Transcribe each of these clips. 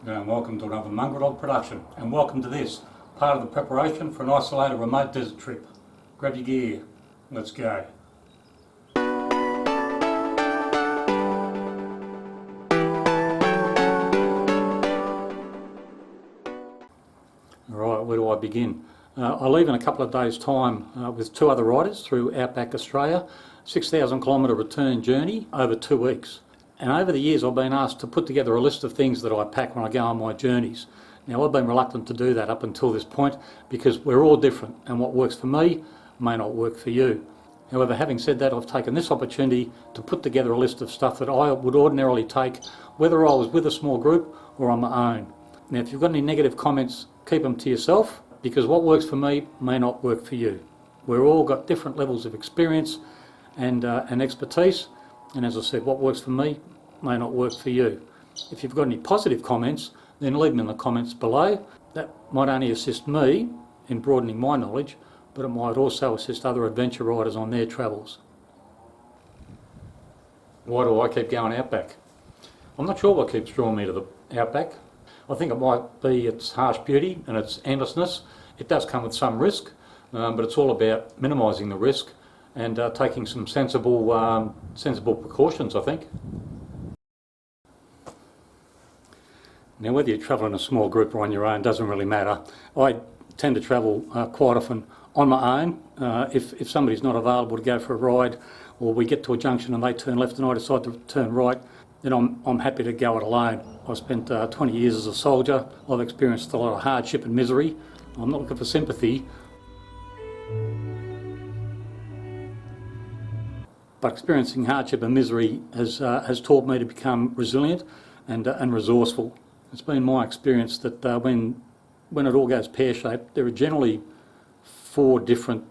And welcome to another Mongrel production, and welcome to this part of the preparation for an isolated remote desert trip. Grab your gear, let's go. Alright, where do I begin? I leave in a couple of days' time with two other riders through Outback Australia, 6,000 kilometre return journey over 2 weeks. And over the years I've been asked to put together a list of things that I pack when I go on my journeys. Now I've been reluctant to do that up until this point because we're all different and what works for me may not work for you. However, having said that, I've taken this opportunity to put together a list of stuff that I would ordinarily take whether I was with a small group or on my own. Now if you've got any negative comments, keep them to yourself because what works for me may not work for you. We've all got different levels of experience and expertise. And as I said, what works for me may not work for you. If you've got any positive comments, then leave them in the comments below. That might only assist me in broadening my knowledge, but it might also assist other adventure riders on their travels. Why do I keep going Outback? I'm not sure what keeps drawing me to the Outback. I think it might be its harsh beauty and its endlessness. It does come with some risk, but it's all about minimising the risk and taking some sensible precautions, I think. Now whether you travel in a small group or on your own doesn't really matter. I tend to travel quite often on my own. If somebody's not available to go for a ride, or we get to a junction and they turn left and I decide to turn right, then I'm happy to go it alone. I spent 20 years as a soldier. I've experienced a lot of hardship and misery. I'm not looking for sympathy, but experiencing hardship and misery has taught me to become resilient and resourceful. It's been my experience that when it all goes pear-shaped, there are generally 4 different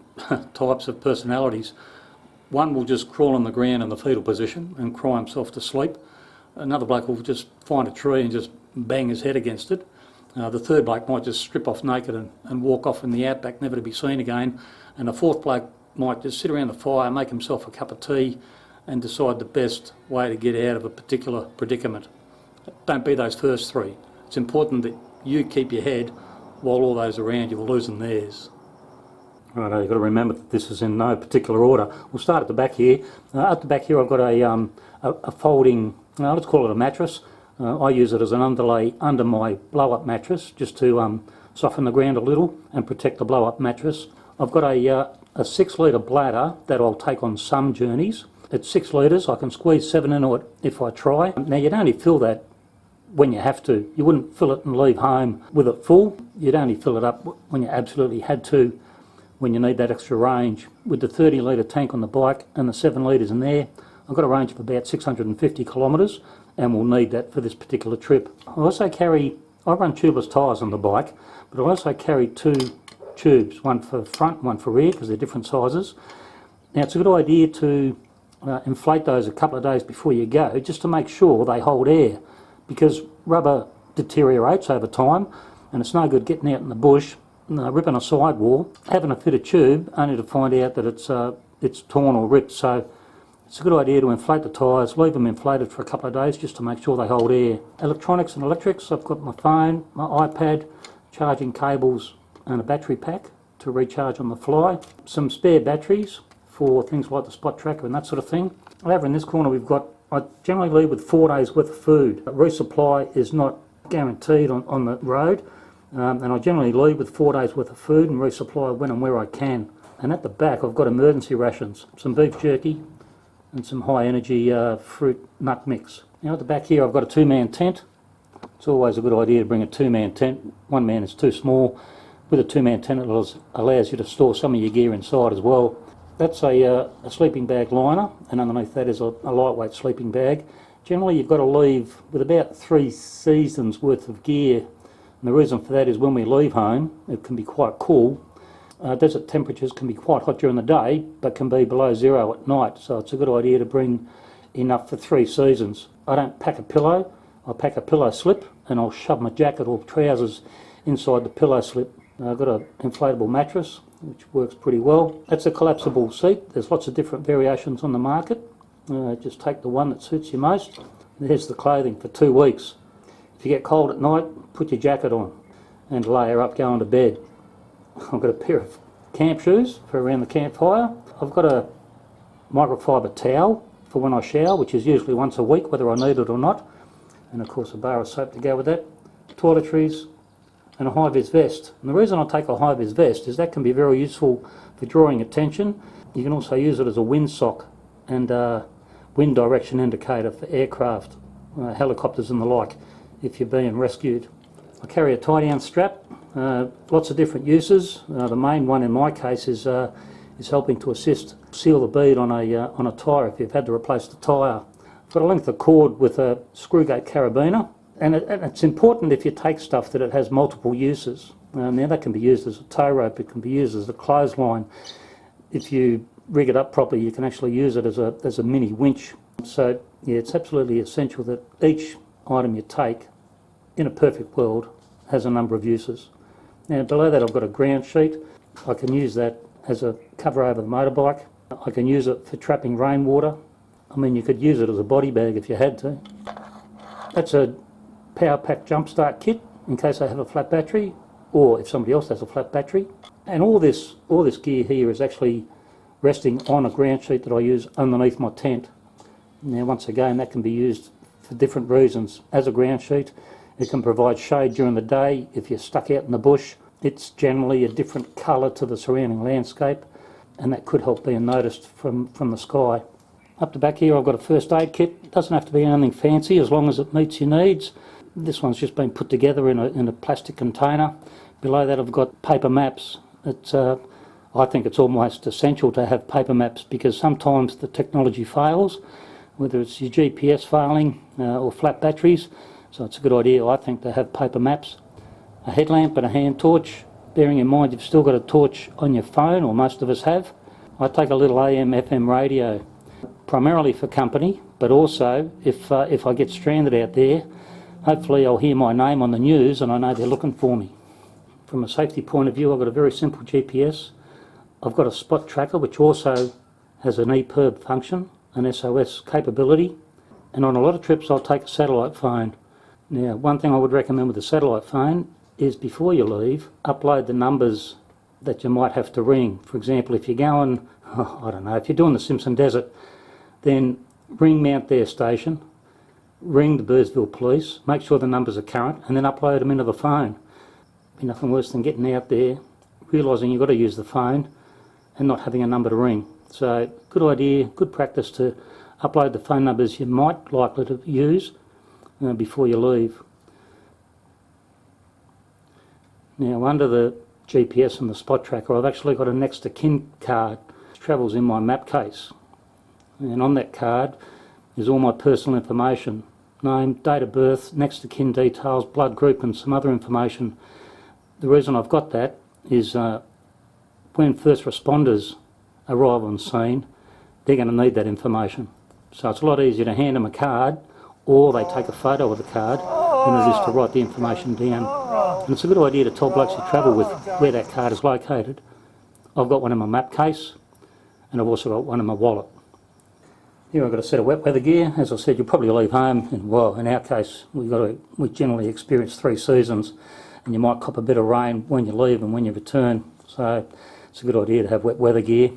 types of personalities. One will just crawl on the ground in the fetal position and cry himself to sleep. Another bloke will just find a tree and just bang his head against it. The third bloke might just strip off naked and walk off in the outback, never to be seen again. And the fourth bloke might just sit around the fire, make himself a cup of tea and decide the best way to get out of a particular predicament. Don't be those first 3. It's important that you keep your head while all those around you are losing theirs. Right, you've got to remember that this is in no particular order. We'll start at the back here. At the back here I've got a folding, let's call it a mattress. I use it as an underlay under my blow-up mattress just to soften the ground a little and protect the blow-up mattress. I've got a 6 litre bladder that I'll take on some journeys. It's 6 litres, I can squeeze 7 into it if I try. Now you'd only fill that when you have to. You wouldn't fill it and leave home with it full. You'd only fill it up when you absolutely had to, when you need that extra range. With the 30 litre tank on the bike and the 7 litres in there, I've got a range of about 650 kilometres and we'll need that for this particular trip. I also carry, I run tubeless tyres on the bike, but I also carry 2 tubes, one for front, one for rear, because they're different sizes. Now it's a good idea to inflate those a couple of days before you go, just to make sure they hold air, because rubber deteriorates over time and it's no good getting out in the bush, ripping a sidewall, having a fitted tube only to find out that it's torn or ripped. So it's a good idea to inflate the tyres, leave them inflated for a couple of days just to make sure they hold air. Electronics and electrics, I've got my phone, my iPad, charging cables and a battery pack to recharge on the fly. Some spare batteries for things like the spot tracker and that sort of thing. Over in this corner we've got, I generally leave with 4 days worth of food. Resupply is not guaranteed on the road, and I generally leave with 4 days worth of food and resupply when and where I can. And at the back I've got emergency rations, some beef jerky and some high energy fruit nut mix. Now at the back here I've got a 2-man tent. It's always a good idea to bring a 2-man tent. 1 man is too small. With a 2-man tent it allows you to store some of your gear inside as well. That's a sleeping bag liner, and underneath that is a lightweight sleeping bag. Generally you've got to leave with about 3 seasons worth of gear, and the reason for that is when we leave home it can be quite cool. Desert temperatures can be quite hot during the day but can be below 0 at night, so it's a good idea to bring enough for 3 seasons. I don't pack a pillow, I pack a pillow slip and I'll shove my jacket or trousers inside the pillow slip. I've got an inflatable mattress which works pretty well. That's a collapsible seat. There's lots of different variations on the market. Just take the one that suits you most. There's the clothing for 2 weeks. If you get cold at night, put your jacket on and layer up going to bed. I've got a pair of camp shoes for around the campfire. I've got a microfiber towel for when I shower, which is usually once a week, whether I need it or not. And of course a bar of soap to go with that. Toiletries and a high-vis vest. And the reason I take a high-vis vest is that can be very useful for drawing attention. You can also use it as a windsock and wind direction indicator for aircraft, helicopters and the like, if you're being rescued. I carry a tie-down strap, lots of different uses. The main one in my case is helping to assist seal the bead on a tyre if you've had to replace the tyre. I've got a length of cord with a screw gate carabiner, and it's important if you take stuff that it has multiple uses. Now that can be used as a tow rope, it can be used as a clothesline. If you rig it up properly, you can actually use it as a mini winch. So yeah, it's absolutely essential that each item you take, in a perfect world, has a number of uses. Now below that I've got a ground sheet. I can use that as a cover over the motorbike. I can use it for trapping rainwater. I mean, you could use it as a body bag if you had to. That's a power pack jump start kit in case I have a flat battery, or if somebody else has a flat battery. And all this gear here is actually resting on a ground sheet that I use underneath my tent. Now once again, that can be used for different reasons. As a ground sheet, it can provide shade during the day. If you're stuck out in the bush, it's generally a different colour to the surrounding landscape, and that could help being noticed from the sky. Up the back here I've got a first aid kit. It doesn't have to be anything fancy as long as it meets your needs. This one's just been put together in a plastic container. Below that I've got paper maps. I think it's almost essential to have paper maps because sometimes the technology fails, whether it's your GPS failing or flat batteries. So it's a good idea, I think, to have paper maps. A headlamp and a hand torch, bearing in mind you've still got a torch on your phone, or most of us have. I take a little AM/FM radio, primarily for company, but also if I get stranded out there, hopefully I'll hear my name on the news and I know they're looking for me. From a safety point of view, I've got a very simple GPS. I've got a spot tracker which also has an EPIRB function, an SOS capability, and on a lot of trips I'll take a satellite phone. Now, one thing I would recommend with a satellite phone is before you leave, upload the numbers that you might have to ring. For example, if you're going, I don't know, if you're doing the Simpson Desert, then ring Mount Dare Station, ring the Burnsville Police, make sure the numbers are current, and then upload them into the phone. Be nothing worse than getting out there, realising you've got to use the phone and not having a number to ring. So, good idea, good practice to upload the phone numbers you might likely to use before you leave. Now, under the GPS and the spot tracker, I've actually got a next to kin card which travels in my map case. And on that card is all my personal information: name, date of birth, next to kin details, blood group and some other information. The reason I've got that is when first responders arrive on scene, they're going to need that information. So it's a lot easier to hand them a card, or they take a photo of the card, than it is to write the information down. And it's a good idea to tell blokes you travel with where that card is located. I've got one in my map case, and I've also got one in my wallet. Here I've got a set of wet weather gear. As I said, you'll probably leave home, and well, in our case, we generally experience 3 seasons, and you might cop a bit of rain when you leave and when you return. So it's a good idea to have wet weather gear.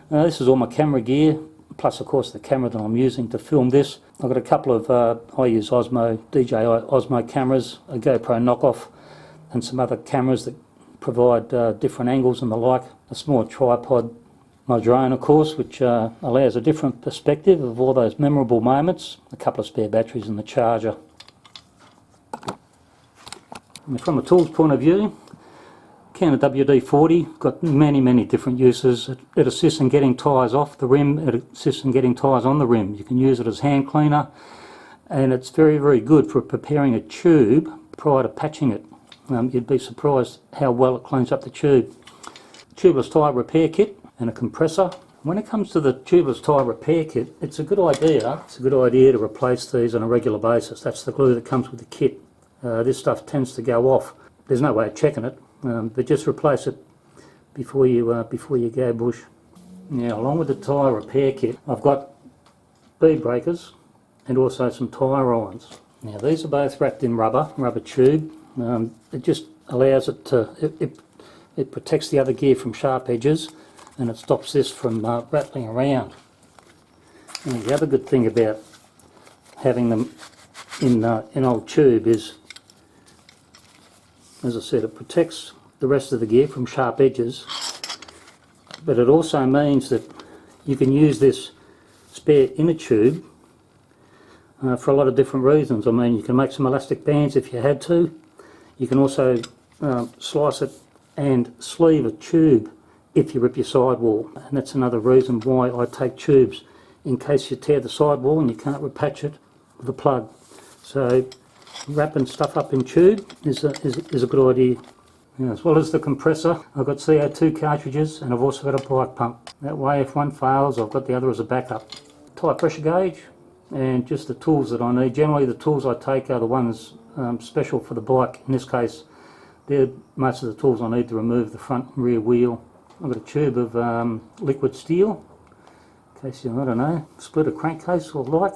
This is all my camera gear, plus of course the camera that I'm using to film this. I've got a couple of, I use DJI Osmo cameras, a GoPro knockoff, and some other cameras that provide different angles and the like. A small tripod, my drone of course, which allows a different perspective of all those memorable moments. A couple of spare batteries and the charger. And from a tools point of view, can of WD-40, got many different uses. It assists in getting tyres off the rim, it assists in getting tyres on the rim. You can use it as hand cleaner, and it's very good for preparing a tube prior to patching it. You'd be surprised how well it cleans up the tube. Tubeless tyre repair kit and a compressor. When it comes to the tubeless tyre repair kit, it's a good idea to replace these on a regular basis. That's the glue that comes with the kit. This stuff tends to go off. There's no way of checking it, but just replace it before you go bush. Now, along with the tyre repair kit, I've got bead breakers and also some tyre irons. Now these are both wrapped in rubber tube. It just allows it to, it protects the other gear from sharp edges, and it stops this from rattling around. And the other good thing about having them in old tube is, as I said, it protects the rest of the gear from sharp edges, but it also means that you can use this spare inner tube for a lot of different reasons. I mean, you can make some elastic bands if you had to. You can also slice it and sleeve a tube if you rip your sidewall, and that's another reason why I take tubes, in case you tear the sidewall and you can't repatch it with a plug. So wrapping stuff up in tube is a good idea. As well as the compressor, I've got CO2 cartridges, and I've also got a bike pump. That way if one fails, I've got the other as a backup. Tyre pressure gauge, and just the tools that I need. Generally the tools I take are the ones special for the bike. In this case, they're most of the tools I need to remove the front and rear wheel. I've got a tube of liquid steel, in case you, I don't know, split a crankcase or like.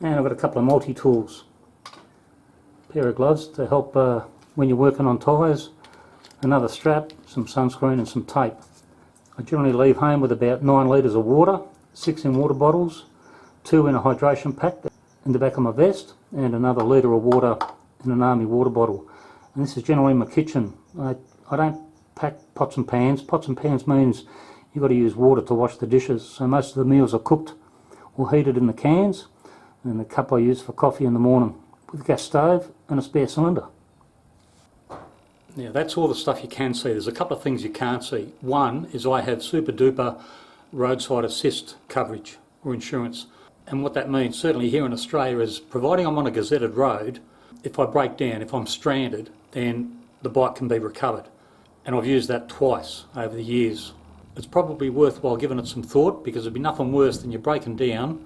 And I've got a couple of multi-tools. A pair of gloves to help when you're working on tyres, another strap, some sunscreen and some tape. I generally leave home with about 9 litres of water, 6 in water bottles, 2 in a hydration pack in the back of my vest, and another litre of water in an army water bottle. And this is generally in my kitchen. I don't pack pots and pans. Pots and pans means you've got to use water to wash the dishes, so most of the meals are cooked or heated in the cans, and the cup I use for coffee in the morning, with a gas stove and a spare cylinder. Now that's all the stuff you can see. There's a couple of things you can't see. One is I have super duper roadside assist coverage or insurance, and what that means certainly here in Australia is, providing I'm on a gazetted road, if I break down, if I'm stranded, then the bike can be recovered. And I've used that twice over the years. It's probably worthwhile giving it some thought, because it'd be nothing worse than you're breaking down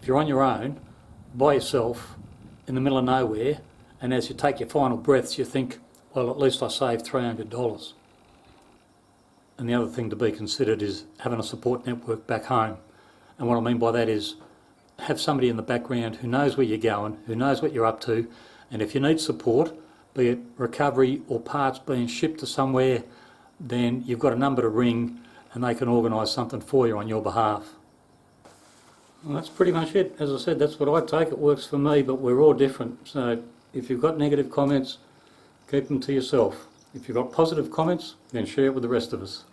if you're on your own by yourself in the middle of nowhere, and as you take your final breaths you think, well, at least I saved $300. And the other thing to be considered is having a support network back home. And what I mean by that is, have somebody in the background who knows where you're going, who knows what you're up to, and if you need support, be it recovery or parts being shipped to somewhere, then you've got a number to ring and they can organise something for you on your behalf. Well, that's pretty much it. As I said, that's what I take. It works for me, but we're all different. So if you've got negative comments, keep them to yourself. If you've got positive comments, then share it with the rest of us.